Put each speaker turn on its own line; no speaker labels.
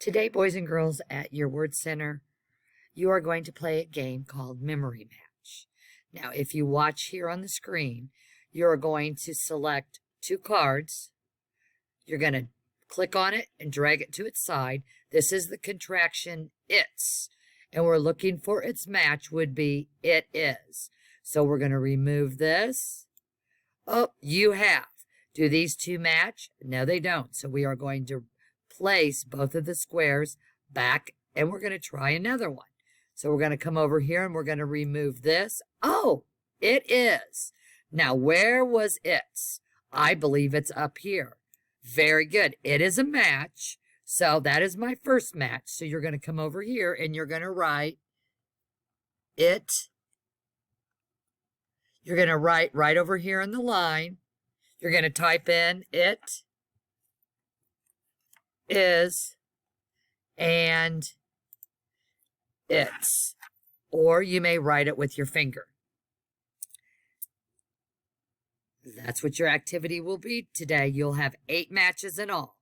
Today, boys and girls, at your word center, you are going to play a game called Memory Match. Now, if you watch here on the screen, you're going to select two cards. You're going to click on it and drag it to its side. This is the contraction its, and we're looking for its match would be it is. So we're going to remove this. Oh, you have. Do these two match? No, they don't. So we are going to place both of the squares back, and we're going to try another one. So we're going to come over here, and we're going to remove this. Oh, it is. Now, where was its? I believe it's up here. Very good. It is a match. So that is my first match. So you're going to come over here, and you're going to write it. You're going to write right over here in the line. You're going to type in it is and its. Or you may write it with your finger. That's what your activity will be today. You'll have 8 matches in all.